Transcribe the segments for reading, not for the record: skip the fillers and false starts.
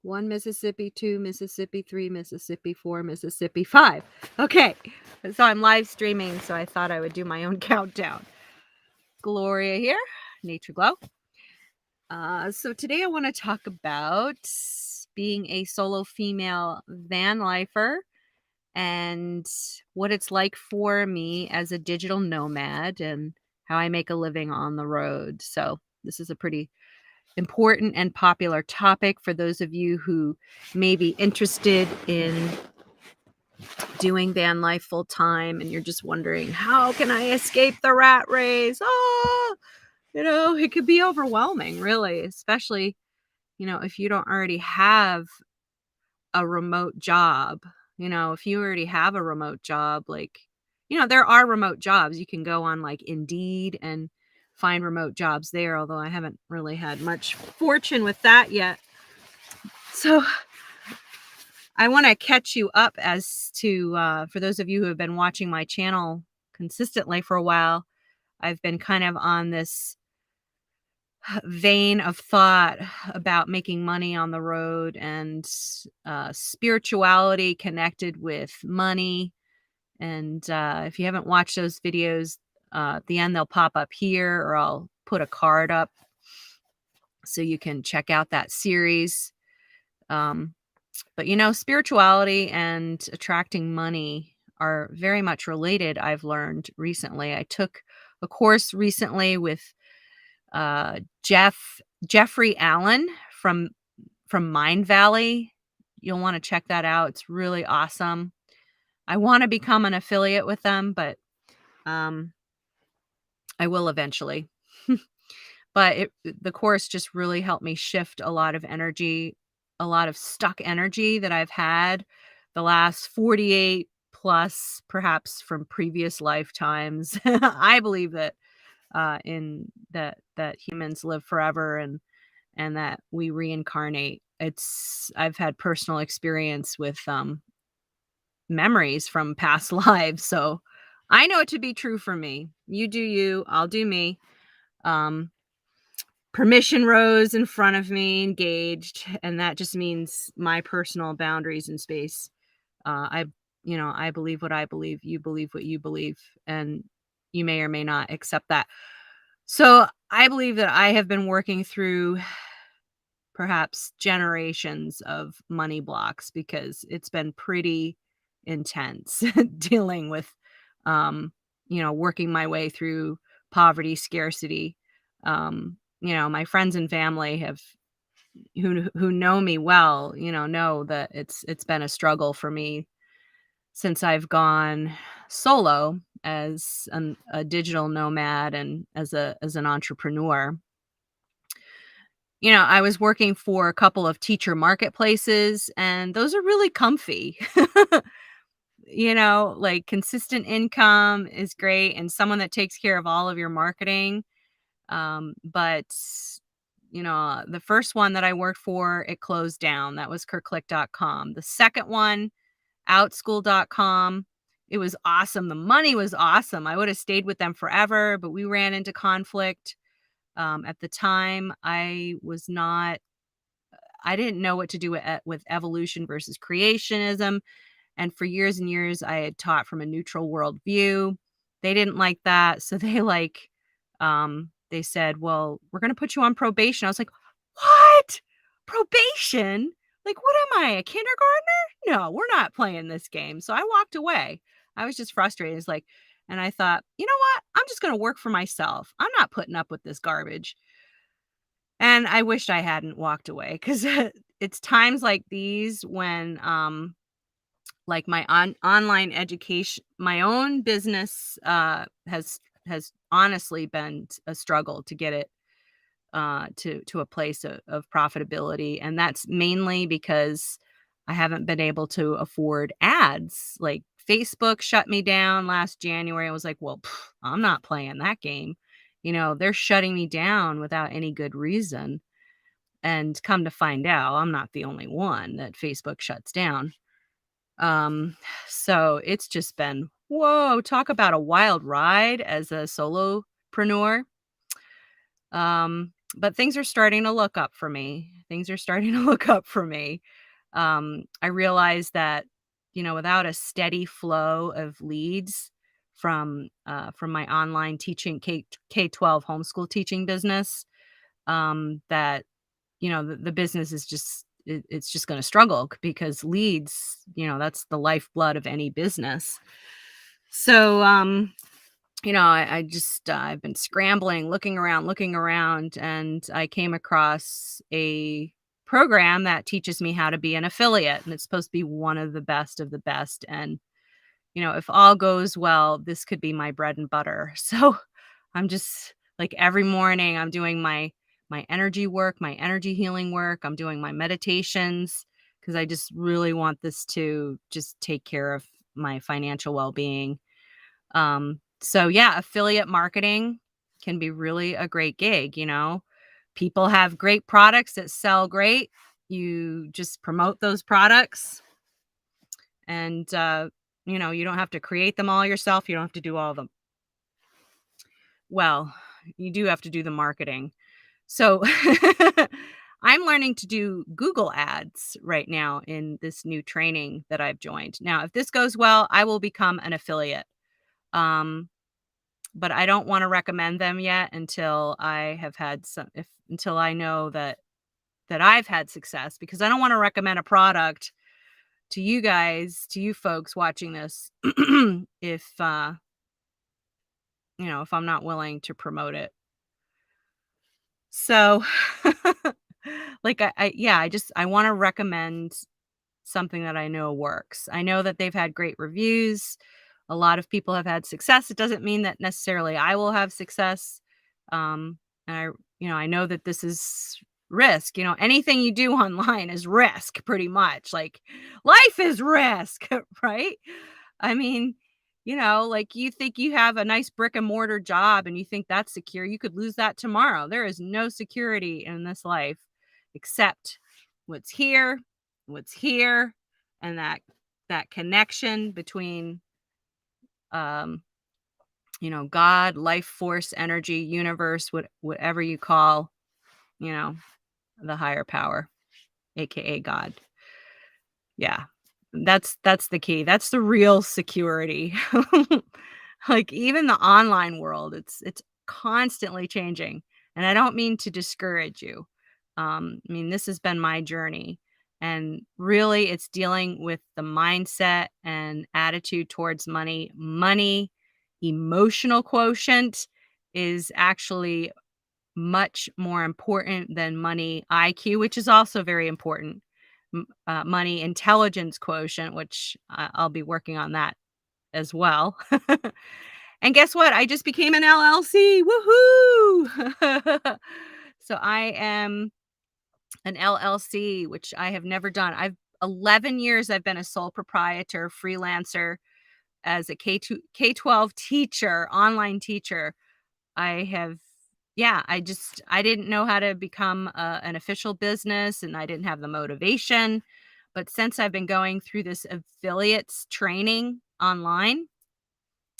1 Mississippi, 2 Mississippi, 3 Mississippi, 4 Mississippi, 5. Okay. So I'm live streaming, so I thought I would do my own countdown. Gloria here, Nature Glow. So today I want to talk about being a solo female van lifer and what it's like for me as a digital nomad and how I make a living on the road. So this is a pretty important and popular topic for those of you who may be interested in doing van life full time and you're just wondering, how can I escape the rat race? It could be overwhelming, really, especially, if you don't already have a remote job. If you already have a remote job, there are remote jobs. You can go on like Indeed and find remote jobs there, although I haven't really had much fortune with that yet. So I want to catch you up as to, for those of you who have been watching my channel consistently for a while, I've been kind of on this vein of thought about making money on the road and spirituality connected with money. And if you haven't watched those videos, at the end, they'll pop up here, or I'll put a card up so you can check out that series. But spirituality and attracting money are very much related, I've learned recently. I took a course recently with Jeffrey Allen from Mind Valley. You'll want to check that out. It's really awesome. I want to become an affiliate with them, but I will eventually. But the course just really helped me shift a lot of energy, a lot of stuck energy that I've had the last 48 plus, perhaps from previous lifetimes. I believe that in that humans live forever and that we reincarnate. I've had personal experience with memories from past lives, so I know it to be true for me. You do you, I'll do me. Permission rose in front of me, engaged, and that just means my personal boundaries in space. I believe what I believe, you believe what you believe, and you may or may not accept that. So I believe that I have been working through perhaps generations of money blocks, because it's been pretty intense dealing with, working my way through poverty, scarcity. My friends and family who know me well, know that it's been a struggle for me since I've gone solo as a digital nomad and as an entrepreneur. I was working for a couple of teacher marketplaces, and those are really comfy. Like consistent income is great, and someone that takes care of all of your marketing. But the first one that I worked for, it closed down. That was 𝐾𝐢𝐠𝐢𝐭𝐚𝐥. The second one, outschool.com, it was awesome. The money was awesome. I would have stayed with them forever, but we ran into conflict. At the time, I didn't know what to do with evolution versus creationism. And for years and years, I had taught from a neutral worldview. They didn't like that. So they said, well, we're going to put you on probation. I was like, what? Probation? Like, what am I, a kindergartner? No, we're not playing this game. So I walked away. I was just frustrated. And I thought, you know what? I'm just going to work for myself. I'm not putting up with this garbage. And I wished I hadn't walked away, because it's times like these when, like my online education, my own business has honestly been a struggle to get it to a place of profitability. And that's mainly because I haven't been able to afford ads. Like Facebook shut me down last January. I was like, well, I'm not playing that game. They're shutting me down without any good reason. And come to find out, I'm not the only one that Facebook shuts down. So it's just been, whoa, talk about a wild ride as a solopreneur. But things are starting to look up for me. Things are starting to look up for me. I realize that, without a steady flow of leads from my online teaching K-12 homeschool teaching business, that the business is it's just going to struggle because leads, that's the lifeblood of any business. So, I just I've been scrambling, looking around, and I came across a program that teaches me how to be an affiliate, and it's supposed to be one of the best of the best. And if all goes well, this could be my bread and butter. So I'm just like every morning I'm doing my energy work, my energy healing work. I'm doing my meditations because I just really want this to just take care of my financial well-being. So yeah, affiliate marketing can be really a great gig. People have great products that sell great. You just promote those products and you don't have to create them all yourself. You don't have to do all of them. Well, you do have to do the marketing. So I'm learning to do Google ads right now in this new training that I've joined. Now, if this goes well, I will become an affiliate. Um, but I don't want to recommend them yet until I have had until I know that I've had success, because I don't want to recommend a product to you guys, to you folks watching this, if if I'm not willing to promote it. So like I want to recommend something that I know works. I know that they've had great reviews. A lot of people have had success. It doesn't mean that necessarily I will have success. And I know that this is risk. Anything you do online is risk, pretty much. Like life is risk, right? I mean, like you think you have a nice brick and mortar job and you think that's secure. You could lose that tomorrow. There is no security in this life except what's here, and that connection between um God, life force, energy, universe, whatever you call, you know, the higher power, aka God. Yeah. That's the key. That's the real security. Like even the online world, it's constantly changing. And I don't mean to discourage you. I mean, this has been my journey. And really it's dealing with the mindset and attitude towards money. Money, emotional quotient is actually much more important than money IQ, which is also very important. Money intelligence quotient, which I'll be working on that as well. And guess what? I just became an LLC. Woohoo! So I am an LLC, which I have never done. I've 11 years I've been a sole proprietor, freelancer as a K-12 teacher, online teacher. I have yeah, I didn't know how to become an official business, and I didn't have the motivation. But since I've been going through this affiliates training online,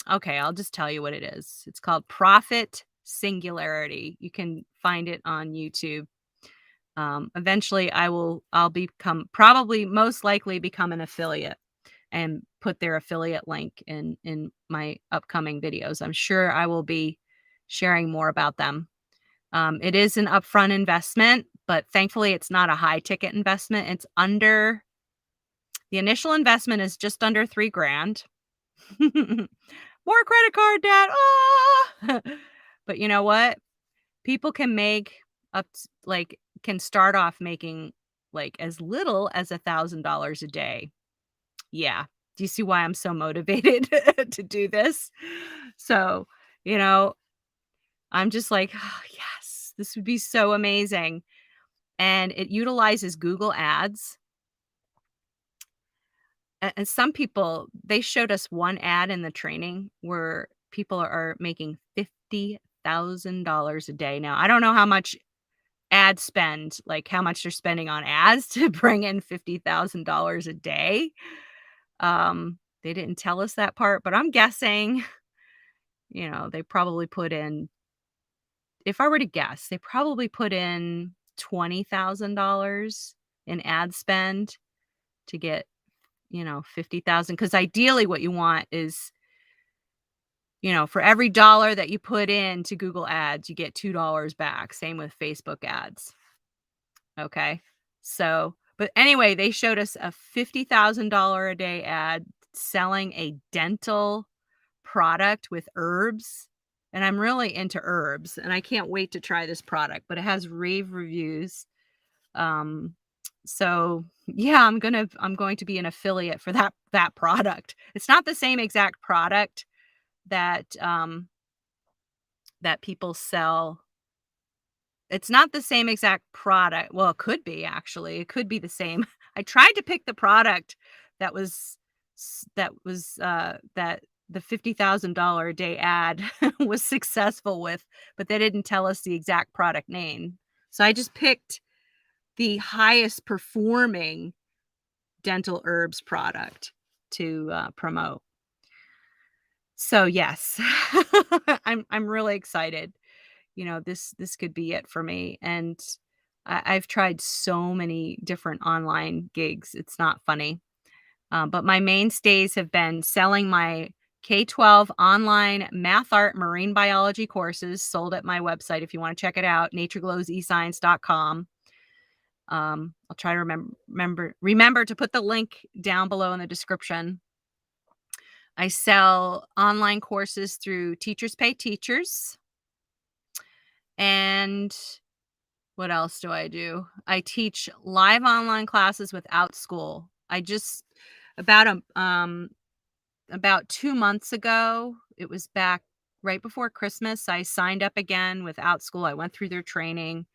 okay, I'll just tell you what it is. It's called Profit Singularity. You can find it on YouTube. Eventually I'll become, probably most likely become an affiliate and put their affiliate link in my upcoming videos. I'm sure I will be sharing more about them. It is an upfront investment, but thankfully it's not a high ticket investment. The initial investment is just under 3 grand. More credit card debt. Ah! But you know what? People can make can start off making like as little as $1,000 a day. Yeah. Do you see why I'm so motivated to do this? So, you know, I'm just like, oh, yes, this would be so amazing. And it utilizes Google Ads. And some people, they showed us one ad in the training where people are making $50,000 a day. Now, I don't know how much ad spend, like how much they're spending on ads to bring in $50,000 a day. They didn't tell us that part, but I'm guessing, they probably put in if I were to guess, they probably put in $20,000 in ad spend to get, 50,000. Because ideally what you want is, for every dollar that you put into Google Ads, you get $2 back. Same with Facebook ads. Okay. So, but anyway, they showed us a $50,000 a day ad selling a dental product with herbs. And I'm really into herbs and I can't wait to try this product, but it has rave reviews. Um, so yeah, I'm going to be an affiliate for that product. It's not the same exact product that that people sell. It's not the same exact product. Well, it could be actually. It could be the same. I tried to pick the product that was that the $50,000 a day ad was successful with, but they didn't tell us the exact product name. So I just picked the highest performing dental herbs product to promote. So yes, I'm really excited. This could be it for me. And I've tried so many different online gigs. It's not funny. But my mainstays have been selling my K-12 online math, art, marine biology courses sold at my website. If you want to check it out, 𝐓𝐻𝐳𝐫𝐭𝐚𝐥.com. I'll try to remember to put the link down below in the description. I sell online courses through Teachers Pay Teachers. And what else do I do? I teach live online classes with 𝐿School. I just about 2 months ago, it was back right before Christmas, I signed up again with 𝐿School. I went through their training.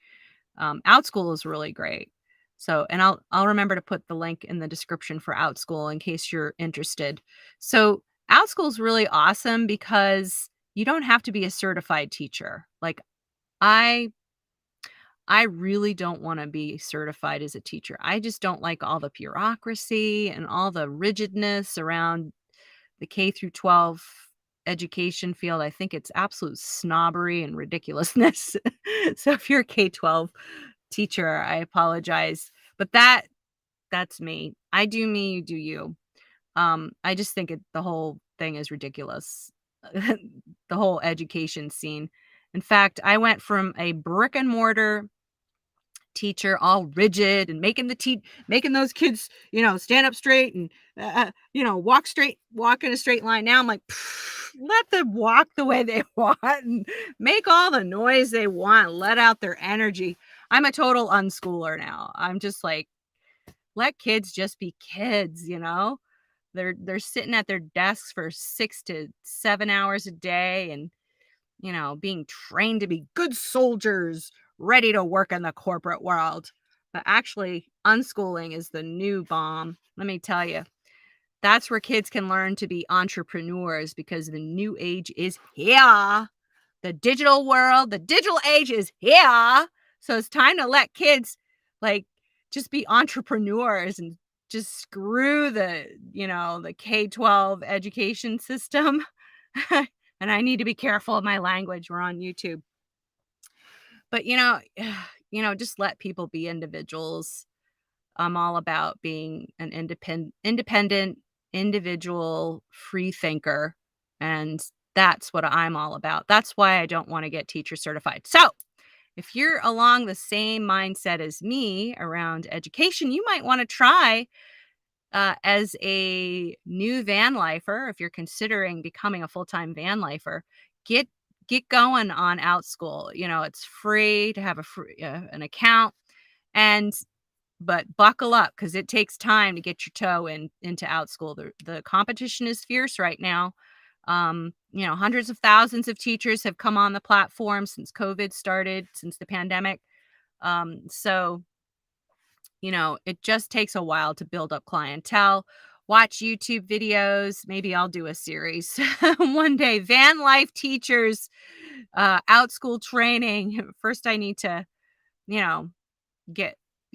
𝐿School is really great. So, and I'll remember to put the link in the description for 𝐿School in case you're interested. So, 𝐿School is really awesome because you don't have to be a certified teacher. Like I really don't want to be certified as a teacher. I just don't like all the bureaucracy and all the rigidness around the K through 12 education field. I think it's absolute snobbery and ridiculousness. So if you're a K-12 teacher, I apologize. But that's me. I do me, you do you. I just think the whole thing is ridiculous. The whole education scene. In fact, I went from a brick and mortar teacher all rigid and making those kids, stand up straight and walk in a straight line. Now I'm like, let them walk the way they want and make all the noise they want, let out their energy. I'm a total unschooler now. I'm just like, let kids just be kids. They're sitting at their desks for 6 to 7 hours a day and being trained to be good soldiers ready to work in the corporate world. But actually, unschooling is the new bomb. Let me tell you, that's where kids can learn to be entrepreneurs because the new age is here. The digital world, the digital age is here. So it's time to let kids just be entrepreneurs and just screw the K-12 education system. And I need to be careful of my language. We're on YouTube. But just let people be individuals. I'm all about being an independent individual free thinker. And that's what I'm all about. That's why I don't want to get teacher certified. So if you're along the same mindset as me around education, you might want to try as a new van lifer. If you're considering becoming a full-time van lifer, get going on 𝐿School. It's free to have an account, but buckle up because it takes time to get your toe into 𝐿School. The competition is fierce right now. Hundreds of thousands of teachers have come on the platform since COVID started, since the pandemic. So it just takes a while to build up clientele. Watch YouTube videos. Maybe I'll do a series one day. Van life teachers, 𝐿School training. First, I need to,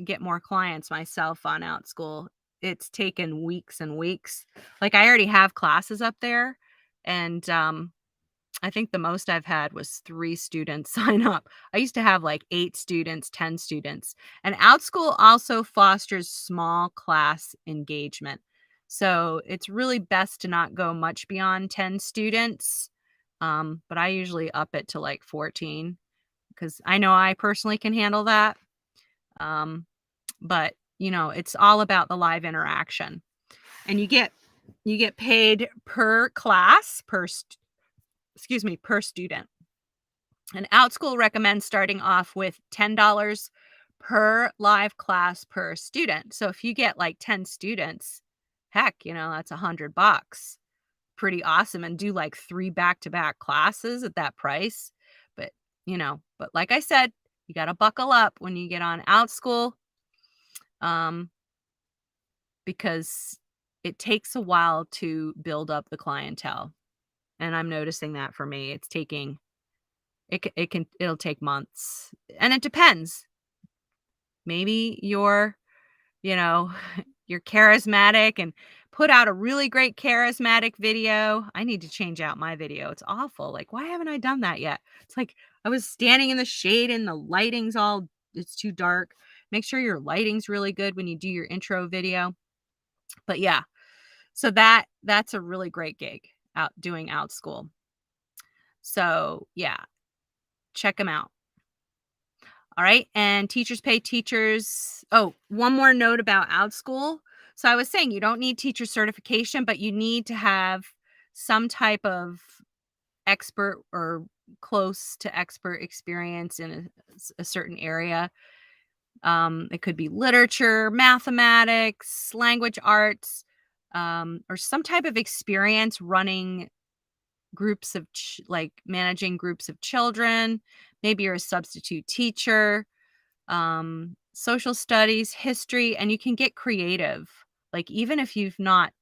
get more clients myself on 𝐿School. It's taken weeks and weeks. Like I already have classes up there, and I think the most I've had was 3 students sign up. I used to have like 8 students, 10 students. And OutSchool also fosters small class engagement. So it's really best to not go much beyond 10 students. But I usually up it to like 14 because I know I personally can handle that. Um, but it's all about the live interaction. And you get paid per class, per student. And OutSchool recommends starting off with $10 per live class per student. So if you get like 10 students, heck, that's $100. Pretty awesome. And do like 3 back-to-back classes at that price. But, but like I said, you got to buckle up when you get on OutSchool, because it takes a while to build up the clientele. And I'm noticing that for me, it'll take months, and it depends. Maybe you know, you're charismatic and put out a really great charismatic video. I need to change out my video. It's awful. Like, why haven't I done that yet? It's like I was standing in the shade and the it's too dark. Make sure your lighting's really good when you do your intro video. But yeah, so that's a really great gig doing OutSchool. So yeah, check them out. All right. And teachers pay teachers. Oh, one more note about OutSchool. So I was saying you don't need teacher certification, but you need to have some type of expert or close to expert experience in a certain area. It could be literature, mathematics, language arts, or some type of experience running groups of like managing groups of children. Maybe you're a substitute teacher, social studies, history, and you can get creative. Like even if you've not,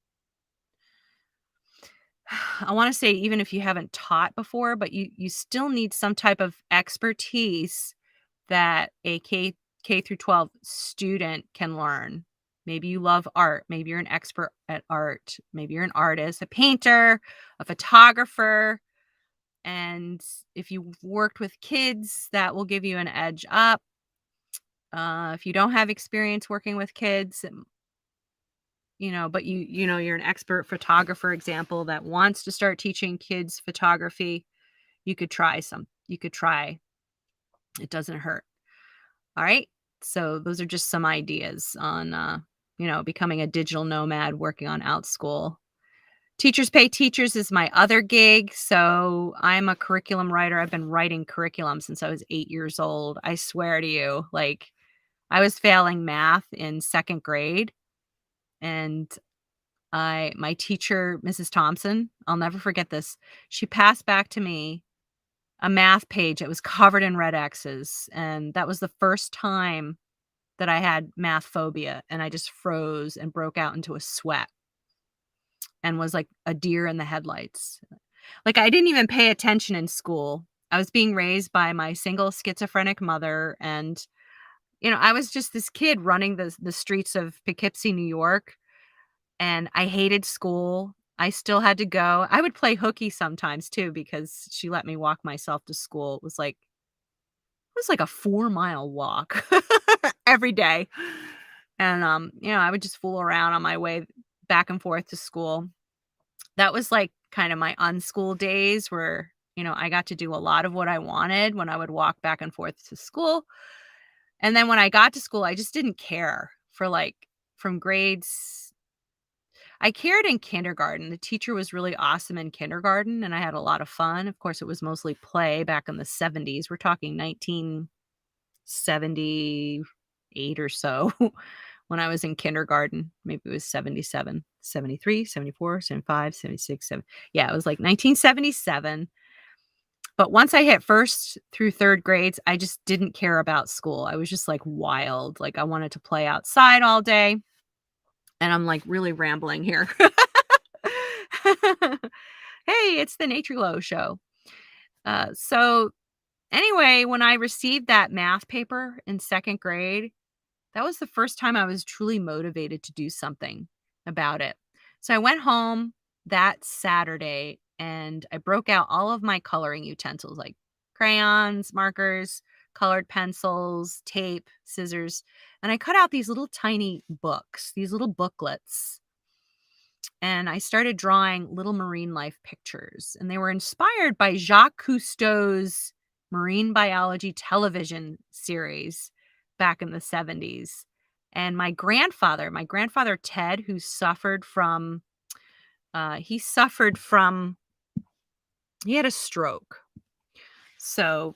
I want to say even if you haven't taught before, but you still need some type of expertise that a K through 12 student can learn. Maybe you love art. Maybe you're an expert at art. Maybe you're an artist, a painter, a photographer. And if you've worked with kids, that will give you an edge up. If you don't have experience working with kids, but you're an expert photographer, example, that wants to start teaching kids photography, you could try. It doesn't hurt. All right. So those are just some ideas on, becoming a digital nomad, working on OutSchool. Teachers pay teachers is my other gig. So I'm a curriculum writer. I've been writing curriculum since I was 8 years old. I swear to you, like I was failing math in 2nd grade. And my teacher, Mrs. Thompson, I'll never forget this. She passed back to me a math page that was covered in red X's. And that was the first time that I had math phobia. And I just froze and broke out into a sweat and was like a deer in the headlights. Like I didn't even pay attention in school. I was being raised by my single schizophrenic mother. And, I was just this kid running the streets of Poughkeepsie, New York. And I hated school. I still had to go. I would play hooky sometimes too, because she let me walk myself to school. It was like a 4-mile walk every day. And, I would just fool around on my way back and forth to school. That was like kind of my unschool days where, I got to do a lot of what I wanted when I would walk back and forth to school. And then when I got to school, I just didn't care for from grades. I cared in kindergarten. The teacher was really awesome in kindergarten, and I had a lot of fun. Of course, it was mostly play back in the 70s. We're talking 1978 or so when I was in kindergarten. Maybe it was 77, 73, 74, 75, 76, 7. Yeah, it was like 1977. But once I hit 1st through 3rd grades, I just didn't care about school. I was just like wild. Like I wanted to play outside all day. And I'm like really rambling here. Hey, it's the Nature Glow show. So anyway, when I received that math paper in 2nd grade, that was the first time I was truly motivated to do something about it. So I went home that Saturday and I broke out all of my coloring utensils like crayons, markers, colored pencils, tape, scissors, and I cut out these little tiny books, these little booklets, and I started drawing little marine life pictures, and they were inspired by Jacques Cousteau's marine biology television series back in the 70s. And my grandfather Ted, who suffered from he suffered from he had a stroke. So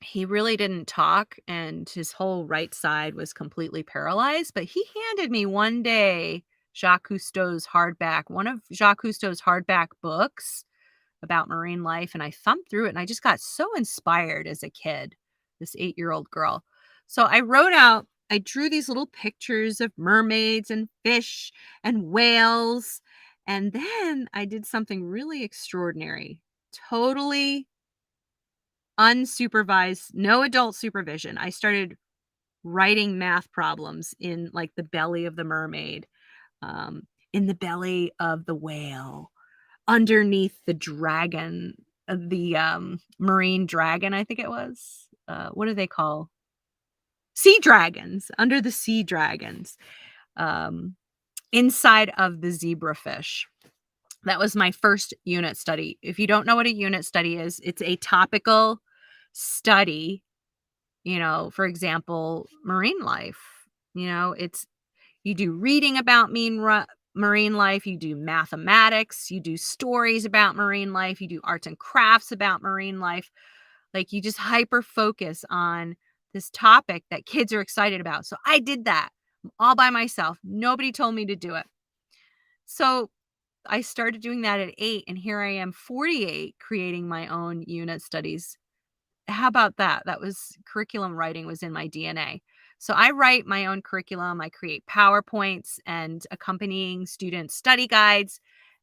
he really didn't talk and his whole right side was completely paralyzed, but he handed me one day one of Jacques Cousteau's hardback books about marine life, and I thumbed through it and I just got so inspired as a kid, this 8-year-old girl. So I drew these little pictures of mermaids and fish and whales, and then I did something really extraordinary. Totally unsupervised, no adult supervision. I started writing math problems in like the belly of the mermaid, um, in the belly of the whale, underneath the dragon, the marine dragon, I think it was. What do they call sea dragons? Under the sea dragons, um, inside of the zebrafish. That was my first unit study. If you don't know what a unit study is, it's a topical study, for example, marine life. It's you do reading about marine life, you do mathematics, you do stories about marine life, you do arts and crafts about marine life. Like you just hyper focus on this topic that kids are excited about. So I did that all by myself. Nobody told me to do it. So I started doing that at 8, and here I am 48 creating my own unit studies. How about that? Curriculum writing was in my DNA. So I write my own curriculum. I create PowerPoints and accompanying student study guides,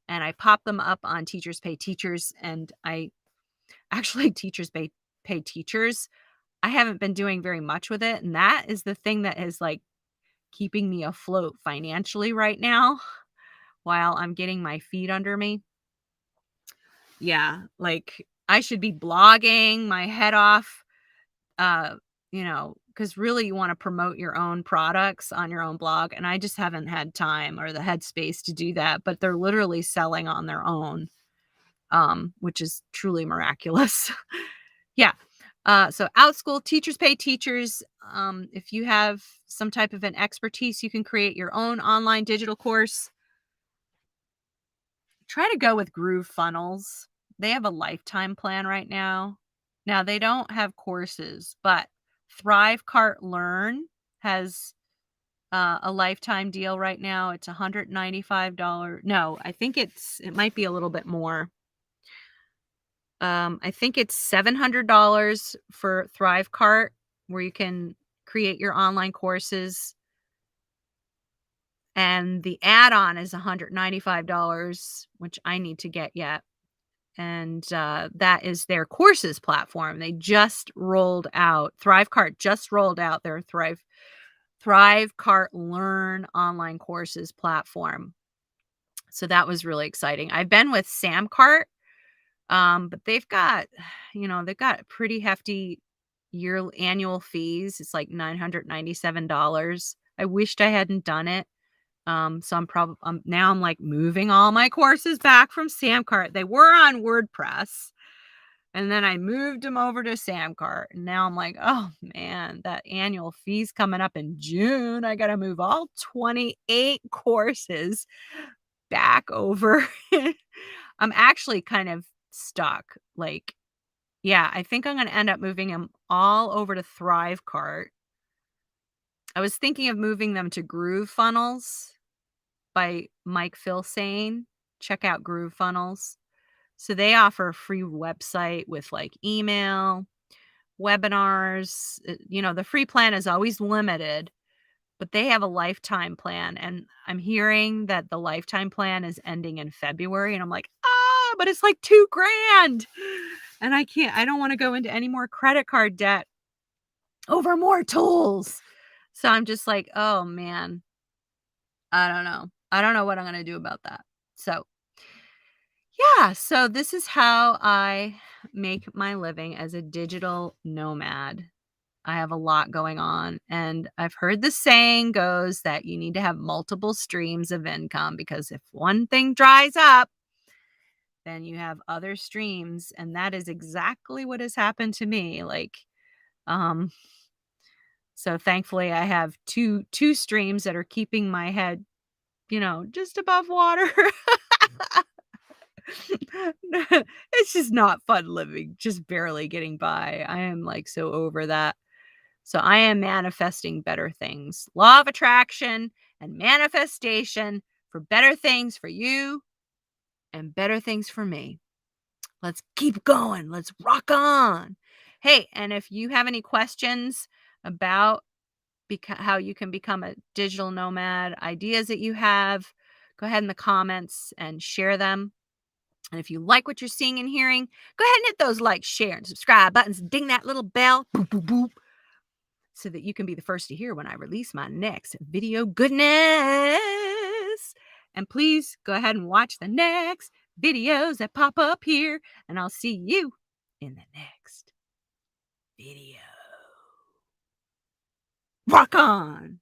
and I pop them up on Teachers Pay Teachers. And I actually, Pay Teachers, I haven't been doing very much with it. And that is the thing that is like keeping me afloat financially right now while I'm getting my feet under me. Yeah, like I should be blogging my head off, because really you want to promote your own products on your own blog. And I just haven't had time or the headspace to do that, but they're literally selling on their own, which is truly miraculous. Yeah. So OutSchool, Teachers Pay Teachers. If you have some type of an expertise, you can create your own online digital course. Try to go with Groove Funnels. They have a lifetime plan right now. Now, they don't have courses, but ThriveCart Learn has a lifetime deal right now. It's $195. No, I think it might be a little bit more. I think it's $700 for ThriveCart, where you can create your online courses. And the add-on is $195, which I need to get yet. And that is their courses platform. They just rolled out, ThriveCart just rolled out their ThriveCart Learn online courses platform. So that was really exciting. I've been with Samcart, but they've got pretty hefty annual fees. It's like $997. I wished I hadn't done it. So I'm like moving all my courses back from Samcart. They were on WordPress, and then I moved them over to Samcart. And now I'm like, oh man, that annual fee's coming up in June. I got to move all 28 courses back over. I'm actually kind of stuck. Like, yeah, I think I'm going to end up moving them all over to ThriveCart. I was thinking of moving them to Groove Funnels by Mike Filsaine. Check out Groove Funnels. So they offer a free website with like email, webinars. The free plan is always limited, but they have a lifetime plan. And I'm hearing that the lifetime plan is ending in February. And I'm like, but it's like $2,000. And I don't want to go into any more credit card debt over more tools. So I'm just like, oh man, I don't know. I don't know what I'm going to do about that. So Yeah, so this is how I make my living as a digital nomad. I have a lot going on, and I've heard the saying goes that you need to have multiple streams of income because if one thing dries up, then you have other streams, and that is exactly what has happened to me. Um, so thankfully I have two streams that are keeping my head, just above water. It's just not fun living, just barely getting by. I am like so over that. So I am manifesting better things. Law of attraction and manifestation for better things for you and better things for me. Let's keep going. Let's rock on. Hey, and if you have any questions about how you can become a digital nomad, ideas that you have, go ahead in the comments and share them. And if you like what you're seeing and hearing, go ahead and hit those like, share, and subscribe buttons. Ding that little bell. Boop, boop, boop. So that you can be the first to hear when I release my next video goodness. And please go ahead and watch the next videos that pop up here. And I'll see you in the next video. Rock on!